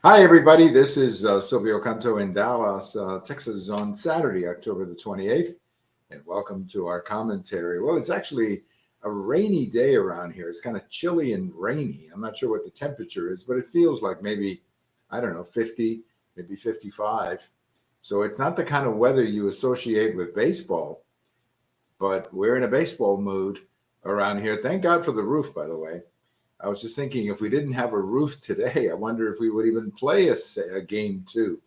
Hi, everybody. This is Silvio Canto in Dallas, Texas on Saturday, October the 28th. And welcome to our commentary. Well, it's actually a rainy day around here. It's kind of chilly and rainy. I'm not sure what the temperature is, but it feels like maybe, I don't know, 50, maybe 55. So it's not the kind of weather you associate with baseball, but we're in a baseball mood around here. Thank God for the roof, by the way. I was just thinking if we didn't have a roof today, I wonder if we would even play a game two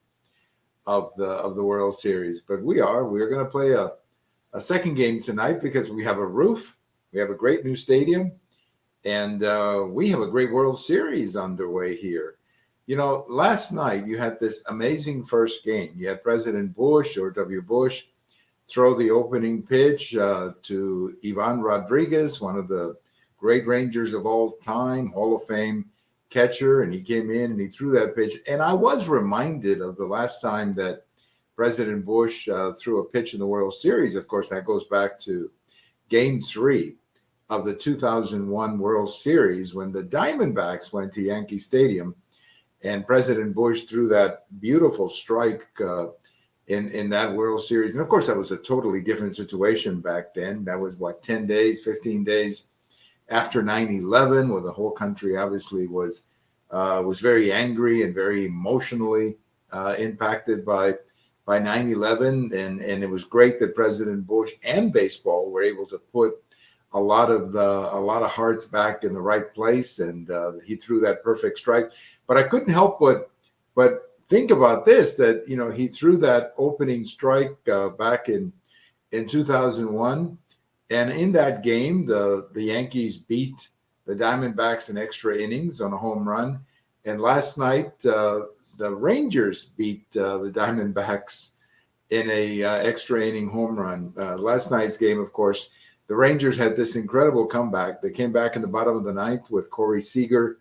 of the World Series. But we are. We're going to play a second game tonight because we have a roof. We have a great new stadium, and we have a great World Series underway here. You know, last night you had this amazing first game. You had President Bush, George W. Bush, throw the opening pitch to Ivan Rodriguez, one of the great Rangers of all time, Hall of Fame catcher, and he came in and he threw that pitch. And I was reminded of the last time that President Bush threw a pitch in the World Series. Of course, that goes back to Game 3 of the 2001 World Series when the Diamondbacks went to Yankee Stadium and President Bush threw that beautiful strike in that World Series. And of course, that was a totally different situation back then. That was what, 10 days, 15 days after 9/11, where the whole country obviously was very angry and very emotionally impacted by 9/11, and it was great that President Bush and baseball were able to put a lot of hearts back in the right place, and he threw that perfect strike. But I couldn't help but think about this, that he threw that opening strike back in 2001. And in that game, the Yankees beat the Diamondbacks in extra innings on a home run. And last night, the Rangers beat the Diamondbacks in a extra inning home run. Last night's game, of course, the Rangers had this incredible comeback. They came back in the bottom of the ninth with Corey Seager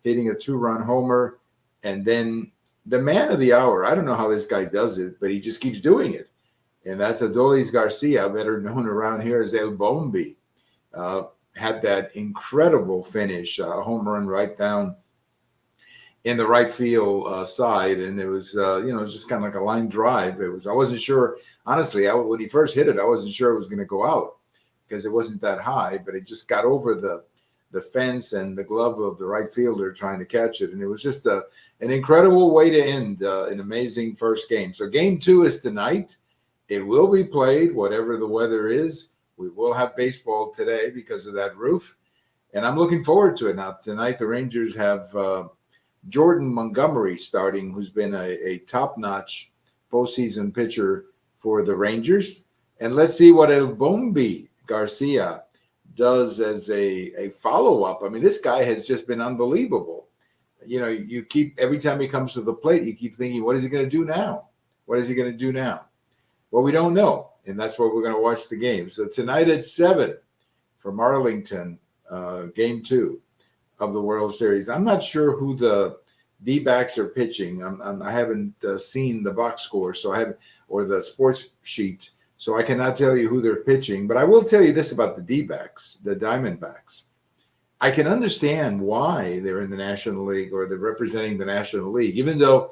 hitting a 2-run homer. And then the man of the hour, I don't know how this guy does it, but he just keeps doing it. And that's Adolis Garcia, better known around here as El Bombi. Had that incredible finish, a home run right down in the right field side. And it was, just kind of like a line drive. I wasn't sure, honestly, when he first hit it, I wasn't sure it was going to go out because it wasn't that high, but it just got over the fence and the glove of the right fielder trying to catch it. And it was just an incredible way to end an amazing first game. So game 2 is tonight. It will be played, whatever the weather is. We will have baseball today because of that roof. And I'm looking forward to it. Now, tonight, the Rangers have Jordan Montgomery starting, who's been a top-notch postseason pitcher for the Rangers. And let's see what El Bombi Garcia does as a follow-up. I mean, this guy has just been unbelievable. You keep, every time he comes to the plate, you keep thinking, what is he going to do now? What is he going to do now? Well, we don't know, and that's why we're going to watch the game. So tonight at 7 from Arlington, game 2 of the World Series. I'm not sure who the D-backs are pitching. I haven't seen the box score, or the sports sheet, so I cannot tell you who they're pitching. But I will tell you this about the D-backs, the Diamondbacks. I can understand why they're in the National League, or they're representing the National League, even though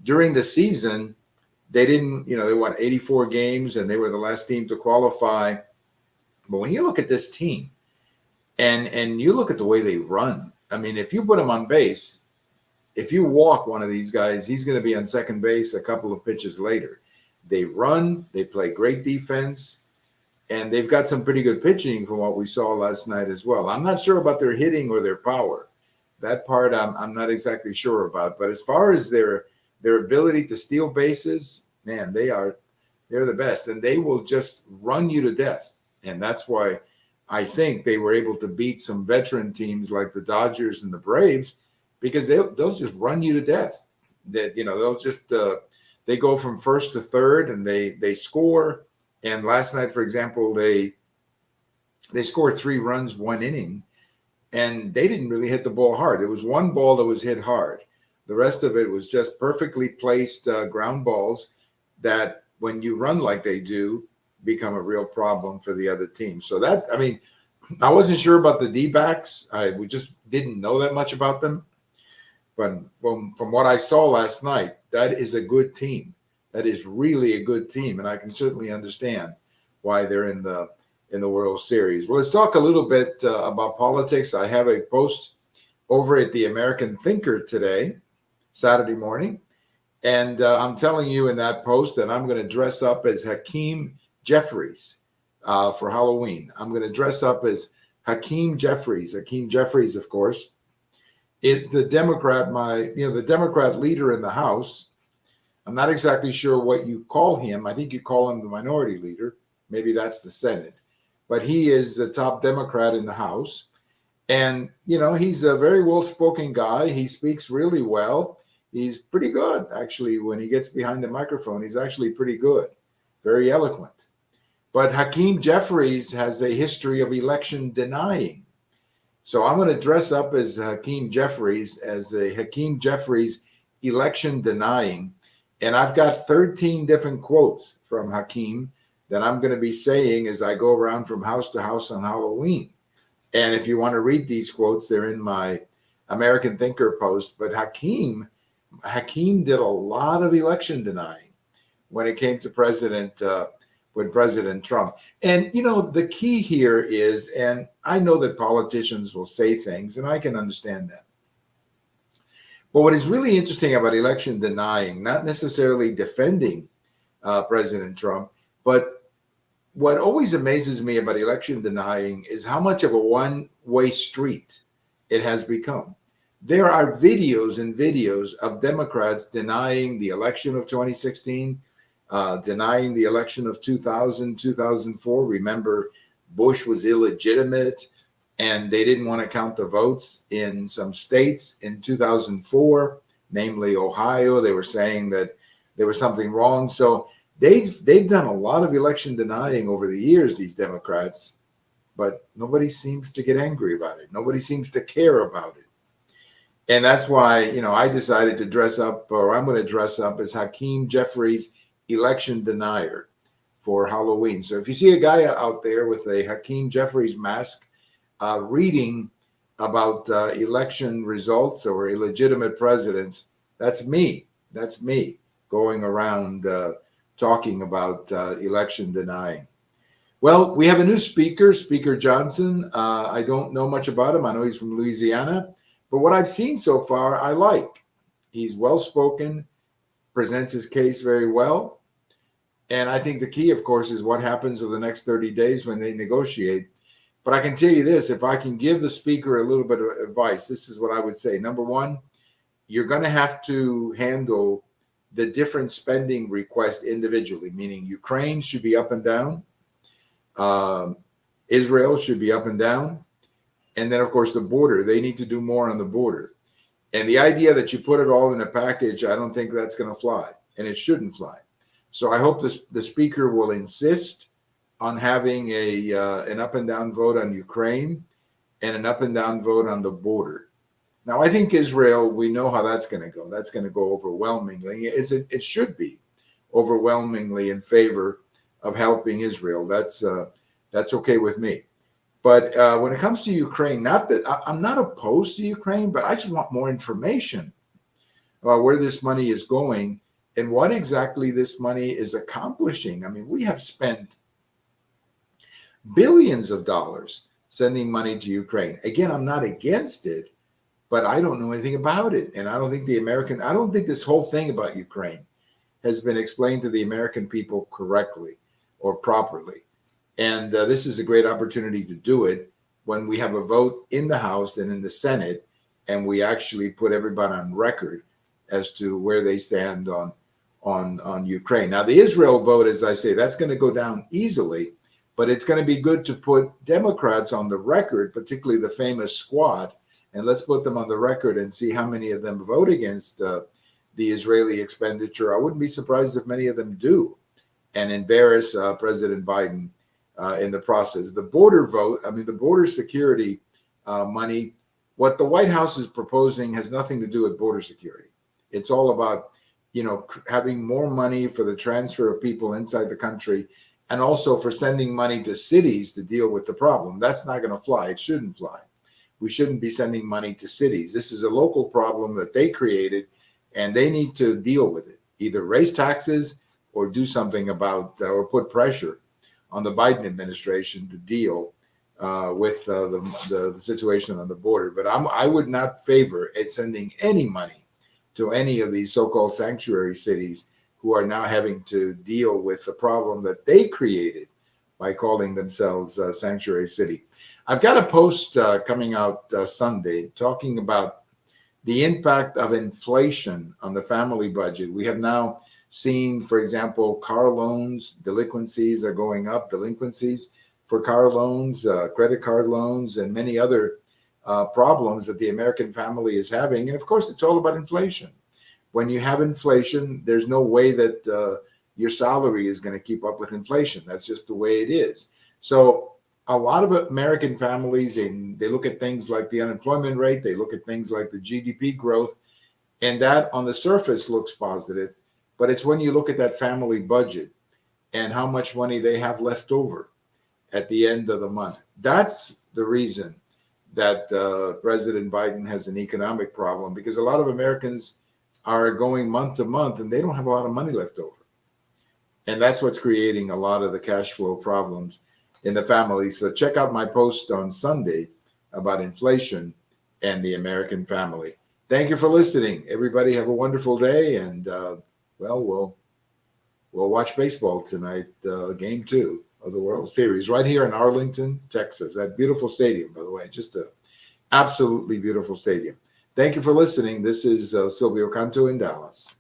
during the season – they didn't, they won 84 games and they were the last team to qualify. But when you look at this team and you look at the way they run, I mean, if you put them on base, if you walk one of these guys, he's going to be on second base a couple of pitches later. They run, they play great defense, and they've got some pretty good pitching from what we saw last night as well. I'm not sure about their hitting or their power. That part I'm not exactly sure about. But as far as their ability to steal bases, man, they're the best, and they will just run you to death. And that's why I think they were able to beat some veteran teams like the Dodgers and the Braves, because they'll just run you to death. That they'll just they go from first to third and they score. And last night, for example, they scored 3 runs 1 inning, and they didn't really hit the ball hard. There was one ball that was hit hard. The rest of it was just perfectly placed ground balls that, when you run like they do, become a real problem for the other team. So I wasn't sure about the D-backs. We just didn't know that much about them. But from what I saw last night, that is a good team. That is really a good team, and I can certainly understand why they're in the World Series. Well, let's talk a little bit about politics. I have a post over at the American Thinker today, Saturday morning, and I'm telling you in that post that I'm going to dress up as Hakeem Jeffries for Halloween. I'm going to dress up as Hakeem Jeffries. Hakeem Jeffries, of course, is the Democrat, the Democrat leader in the House. I'm not exactly sure what you call him. I think you call him the minority leader. Maybe that's the Senate. But he is the top Democrat in the House. And, he's a very well-spoken guy. He speaks really well. He's pretty good, actually. When he gets behind the microphone, he's actually pretty good, very eloquent. But Hakeem Jeffries has a history of election denying. So I'm going to dress up as Hakeem Jeffries, election denying. And I've got 13 different quotes from Hakeem that I'm going to be saying as I go around from house to house on Halloween. And if you want to read these quotes, they're in my American Thinker post. But Hakeem did a lot of election denying when it came to President Trump. And, the key here is, and I know that politicians will say things, and I can understand that. But what is really interesting about election denying, not necessarily defending President Trump, but what always amazes me about election denying is how much of a one-way street it has become. There are videos and videos of Democrats denying the election of 2016, denying the election of 2000, 2004. Remember, Bush was illegitimate and they didn't want to count the votes in some states in 2004, namely Ohio. They were saying that there was something wrong. So they've done a lot of election denying over the years, these Democrats, but nobody seems to get angry about it. Nobody seems to care about it. And that's why, I decided to dress up, or I'm going to dress up as Hakeem Jeffries, election denier for Halloween. So if you see a guy out there with a Hakeem Jeffries mask reading about election results or illegitimate presidents, that's me. That's me going around talking about election denying. Well, we have a new speaker, Speaker Johnson. I don't know much about him. I know he's from Louisiana, but what I've seen so far, I like. He's well-spoken, presents his case very well. And I think the key, of course, is what happens over the next 30 days when they negotiate. But I can tell you this, if I can give the speaker a little bit of advice, this is what I would say. Number one, you're going to have to handle the different spending requests individually, meaning Ukraine should be up and down. Israel should be up and down. And then, of course, the border. They need to do more on the border. And the idea that you put it all in a package, I don't think that's going to fly. And it shouldn't fly. So I hope the speaker will insist on having an up and down vote on Ukraine and an up and down vote on the border. Now, I think Israel, we know how that's going to go. That's going to go overwhelmingly. It should be overwhelmingly in favor of helping Israel. That's okay with me. But when it comes to Ukraine, not that I'm not opposed to Ukraine, but I just want more information about where this money is going and what exactly this money is accomplishing. I mean, we have spent billions of dollars sending money to Ukraine. Again, I'm not against it, but I don't know anything about it. And I don't think this whole thing about Ukraine has been explained to the American people correctly or properly. And this is a great opportunity to do it when we have a vote in the House and in the Senate, and we actually put everybody on record as to where they stand on Ukraine. Now, the Israel vote, as I say, that's going to go down easily, but it's going to be good to put Democrats on the record, particularly the famous squad, and let's put them on the record and see how many of them vote against the Israeli expenditure. I wouldn't be surprised if many of them do, and embarrass President Biden in the process. The border vote, the border security money, what the White House is proposing has nothing to do with border security. It's all about, having more money for the transfer of people inside the country and also for sending money to cities to deal with the problem. That's not going to fly. It shouldn't fly. we shouldn't be sending money to cities. This is a local problem that they created, and they need to deal with it. Either raise taxes or do something about, or put pressure on the Biden administration to deal with the situation on the border. But I would not favor it sending any money to any of these so-called sanctuary cities who are now having to deal with the problem that they created by calling themselves a sanctuary city. I've got a post coming out Sunday talking about the impact of inflation on the family budget. We have now seen, for example, car loans, delinquencies are going up, delinquencies for car loans, credit card loans, and many other problems that the American family is having. And of course, it's all about inflation. When you have inflation, there's no way that your salary is going to keep up with inflation. That's just the way it is. So a lot of American families, and they look at things like the unemployment rate, they look at things like the GDP growth, and that on the surface looks positive. But it's when you look at that family budget and how much money they have left over at the end of the month. That's the reason that President Biden has an economic problem, because a lot of Americans are going month to month and they don't have a lot of money left over. And that's what's creating a lot of the cash flow problems in the family. So check out my post on Sunday about inflation and the American family. Thank you for listening. Everybody have a wonderful day. And we'll watch baseball tonight, game 2 of the World Series right here in Arlington, Texas. That beautiful stadium, by the way, just a absolutely beautiful stadium. Thank you for listening. This is Silvio Canto in Dallas.